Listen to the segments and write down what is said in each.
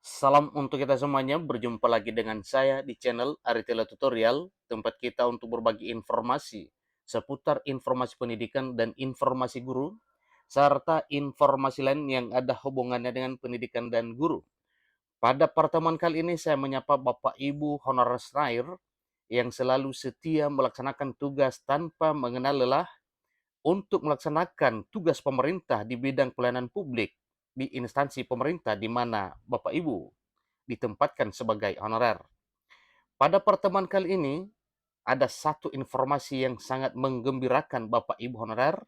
Salam untuk kita semuanya, berjumpa lagi dengan saya di channel Aritela Tutorial, tempat kita untuk berbagi informasi seputar informasi pendidikan dan informasi guru, serta informasi lain yang ada hubungannya dengan pendidikan dan guru. Pada pertemuan kali ini saya menyapa Bapak Ibu Honorer Schreier yang selalu setia melaksanakan tugas tanpa mengenal lelah untuk melaksanakan tugas pemerintah di bidang pelayanan publik di instansi pemerintah di mana Bapak Ibu ditempatkan sebagai honorer. Pada pertemuan kali ini, ada satu informasi yang sangat menggembirakan Bapak Ibu honorer,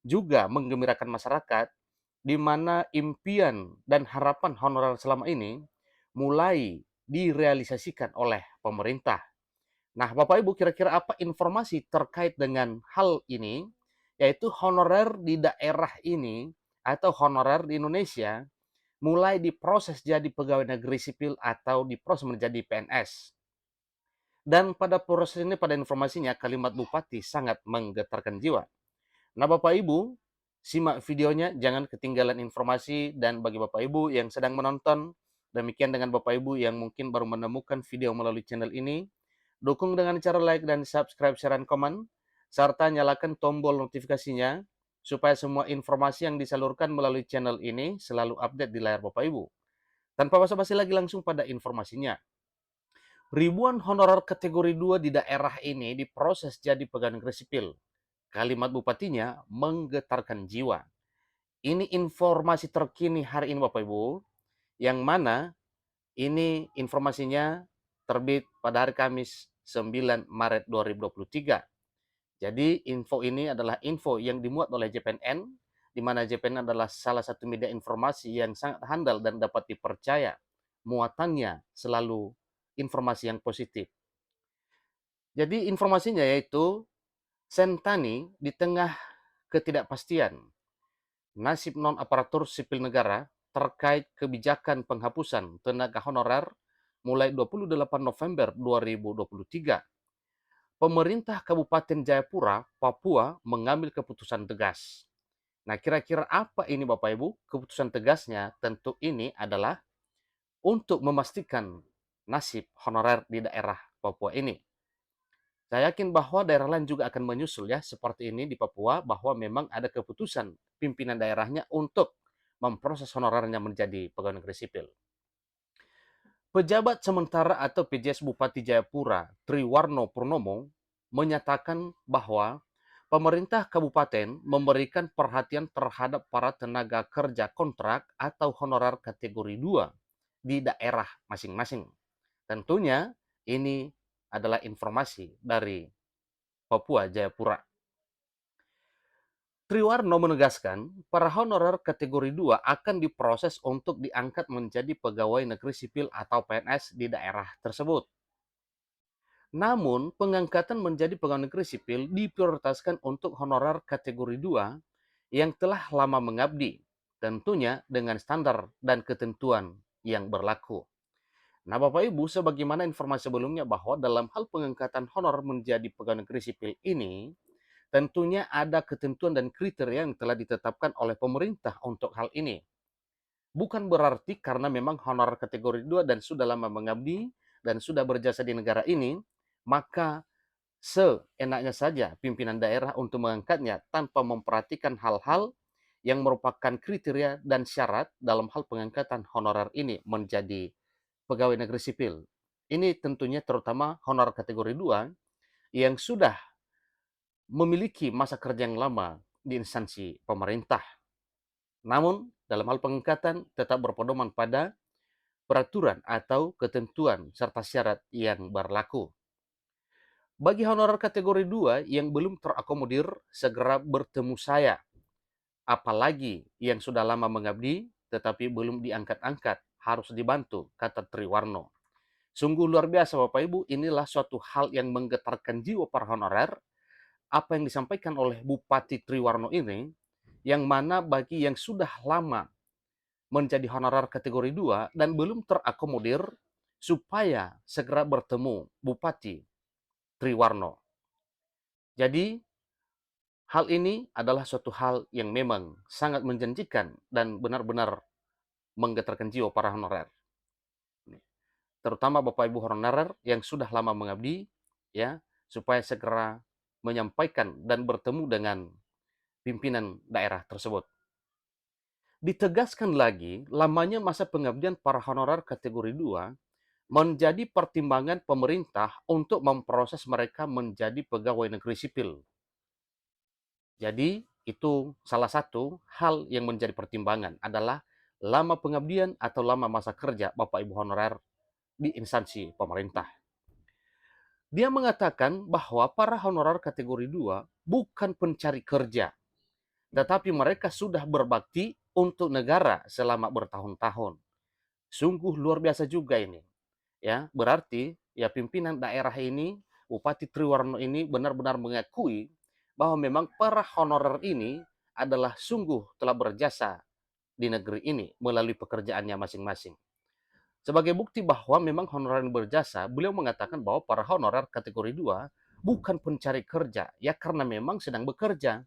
juga menggembirakan masyarakat, di mana impian dan harapan honorer selama ini mulai direalisasikan oleh pemerintah. Nah, Bapak Ibu, kira-kira apa informasi terkait dengan hal ini? Yaitu honorer di daerah ini atau honorer di Indonesia mulai diproses jadi pegawai negeri sipil atau diproses menjadi PNS. Dan pada proses ini, pada informasinya, kalimat bupati sangat menggetarkan jiwa. Nah, Bapak Ibu, simak videonya, jangan ketinggalan informasi. Dan bagi Bapak Ibu yang sedang menonton, demikian dengan Bapak Ibu yang mungkin baru menemukan video melalui channel ini, dukung dengan cara like dan subscribe, share, dan komen, serta nyalakan tombol notifikasinya, supaya semua informasi yang disalurkan melalui channel ini selalu update di layar Bapak Ibu. Tanpa basa-basi lagi, langsung pada informasinya. Ribuan honorer kategori 2 di daerah ini diproses jadi pegawai negeri sipil. Kalimat bupatinya menggetarkan jiwa. Ini informasi terkini hari ini Bapak Ibu, yang mana ini informasinya terbit pada hari Kamis 9 Maret 2023. Jadi info ini adalah info yang dimuat oleh JPNN, di mana JPNN adalah salah satu media informasi yang sangat handal dan dapat dipercaya. Muatannya selalu informasi yang positif. Jadi informasinya yaitu Sentani di tengah ketidakpastian nasib non-aparatur sipil negara terkait kebijakan penghapusan tenaga honorer mulai 28 November 2023. Pemerintah Kabupaten Jayapura, Papua mengambil keputusan tegas. Nah, kira-kira apa ini Bapak Ibu? Keputusan tegasnya tentu ini adalah untuk memastikan nasib honorer di daerah Papua ini. Saya yakin bahwa daerah lain juga akan menyusul ya, seperti ini di Papua, bahwa memang ada keputusan pimpinan daerahnya untuk memproses honorernya menjadi pegawai negeri sipil. Pejabat sementara atau PJS Bupati Jayapura, Triwarno Purnomo, menyatakan bahwa pemerintah kabupaten memberikan perhatian terhadap para tenaga kerja kontrak atau honorer kategori 2 di daerah masing-masing. Tentunya ini adalah informasi dari Papua Jayapura. Triwarno menegaskan, para honorer kategori 2 akan diproses untuk diangkat menjadi pegawai negeri sipil atau PNS di daerah tersebut. Namun, pengangkatan menjadi pegawai negeri sipil diprioritaskan untuk honorer kategori 2 yang telah lama mengabdi, tentunya dengan standar dan ketentuan yang berlaku. Nah, Bapak Ibu, sebagaimana informasi sebelumnya bahwa dalam hal pengangkatan honor menjadi pegawai negeri sipil ini, tentunya ada ketentuan dan kriteria yang telah ditetapkan oleh pemerintah untuk hal ini. Bukan berarti karena memang honor kategori 2 dan sudah lama mengabdi dan sudah berjasa di negara ini, maka seenaknya saja pimpinan daerah untuk mengangkatnya tanpa memperhatikan hal-hal yang merupakan kriteria dan syarat dalam hal pengangkatan honorer ini menjadi pegawai negeri sipil. Ini tentunya terutama honor kategori 2 yang sudah memiliki masa kerja yang lama di instansi pemerintah. Namun, dalam hal pengangkatan tetap berpedoman pada peraturan atau ketentuan serta syarat yang berlaku. Bagi honorer kategori 2 yang belum terakomodir, segera bertemu saya. Apalagi yang sudah lama mengabdi tetapi belum diangkat-angkat, harus dibantu, kata Triwarno. Sungguh luar biasa Bapak Ibu, inilah suatu hal yang menggetarkan jiwa para honorer, apa yang disampaikan oleh Bupati Triwarno ini, yang mana bagi yang sudah lama menjadi honorer kategori 2 dan belum terakomodir, supaya segera bertemu Bupati Triwarno. Jadi, hal ini adalah suatu hal yang memang sangat menjanjikan dan benar-benar menggetarkan jiwa para honorer. terutama Bapak Ibu honorer yang sudah lama mengabdi, ya, supaya segera menyampaikan dan bertemu dengan pimpinan daerah tersebut. Ditegaskan lagi, lamanya masa pengabdian para honorer kategori 2 menjadi pertimbangan pemerintah untuk memproses mereka menjadi pegawai negeri sipil. Jadi, itu salah satu hal yang menjadi pertimbangan adalah lama pengabdian atau lama masa kerja Bapak Ibu honorer di instansi pemerintah. Dia mengatakan bahwa para honorer kategori 2 bukan pencari kerja, tetapi mereka sudah berbakti untuk negara selama bertahun-tahun. Sungguh luar biasa juga ini. Ya, berarti ya pimpinan daerah ini, Bupati Triwarno ini benar-benar mengakui bahwa memang para honorer ini adalah sungguh telah berjasa di negeri ini melalui pekerjaannya masing-masing. Sebagai bukti bahwa memang honorer berjasa, beliau mengatakan bahwa para honorer kategori 2 bukan pencari kerja, ya karena memang sedang bekerja,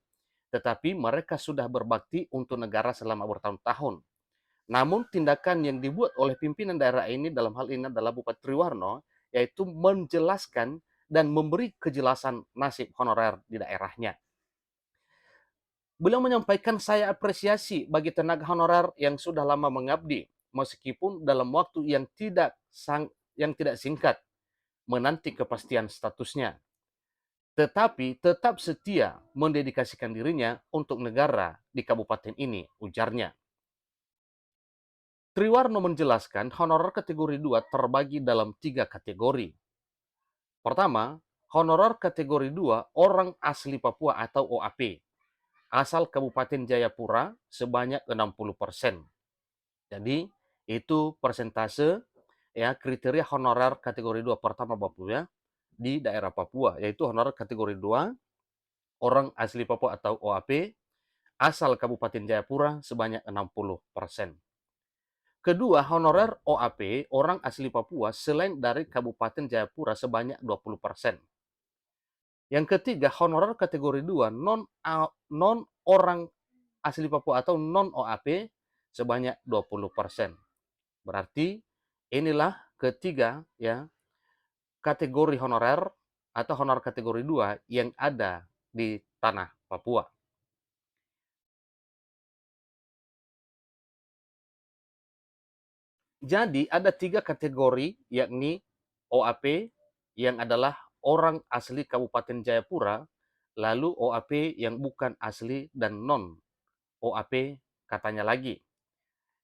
tetapi mereka sudah berbakti untuk negara selama bertahun-tahun. Namun tindakan yang dibuat oleh pimpinan daerah ini dalam hal ini adalah Bupati Triwarno, yaitu menjelaskan dan memberi kejelasan nasib honorer di daerahnya. Beliau menyampaikan, saya apresiasi bagi tenaga honorer yang sudah lama mengabdi, meskipun dalam waktu yang tidak singkat menanti kepastian statusnya, tetapi tetap setia mendedikasikan dirinya untuk negara di kabupaten ini, ujarnya. Triwarno menjelaskan honorer kategori 2 terbagi dalam 3 kategori. Pertama, honorer kategori 2 orang asli Papua atau OAP, asal Kabupaten Jayapura sebanyak 60%. Jadi, itu persentase ya kriteria honorer kategori 2 pertama Papua di daerah Papua, yaitu honorer kategori 2 orang asli Papua atau OAP, asal Kabupaten Jayapura sebanyak 60%. Kedua, honorer OAP orang asli Papua selain dari Kabupaten Jayapura sebanyak 20%. Yang ketiga, honorer kategori 2 non orang asli Papua atau non OAP sebanyak 20%. Berarti inilah ketiga ya kategori honorer atau honorer kategori 2 yang ada di tanah Papua. Jadi ada 3 kategori, yakni OAP yang adalah orang asli Kabupaten Jayapura, lalu OAP yang bukan asli dan non OAP katanya lagi.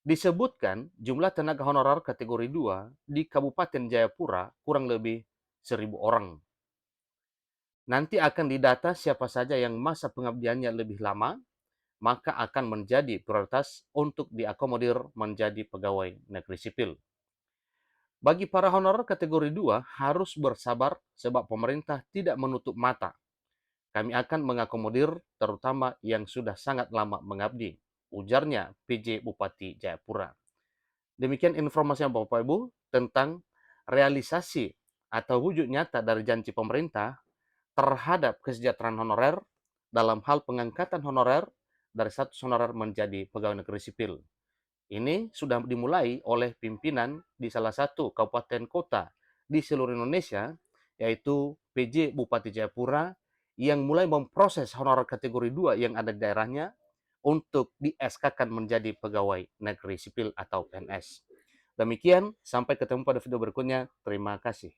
Disebutkan jumlah tenaga honorer kategori 2 di Kabupaten Jayapura kurang lebih 1.000 orang. Nanti akan didata siapa saja yang masa pengabdiannya lebih lama, maka akan menjadi prioritas untuk diakomodir menjadi pegawai negeri sipil. Bagi para honorer kategori 2 harus bersabar sebab pemerintah tidak menutup mata. Kami akan mengakomodir terutama yang sudah sangat lama mengabdi, ujarnya PJ Bupati Jayapura. Demikian informasi Bapak Ibu tentang realisasi atau wujud nyata dari janji pemerintah terhadap kesejahteraan honorer dalam hal pengangkatan honorer dari status honorer menjadi pegawai negeri sipil. Ini sudah dimulai oleh pimpinan di salah satu kabupaten kota di seluruh Indonesia, yaitu PJ Bupati Jayapura, yang mulai memproses honorer kategori 2 yang ada di daerahnya untuk di SK-kan menjadi pegawai negeri sipil atau PNS. Demikian, sampai ketemu pada video berikutnya. Terima kasih.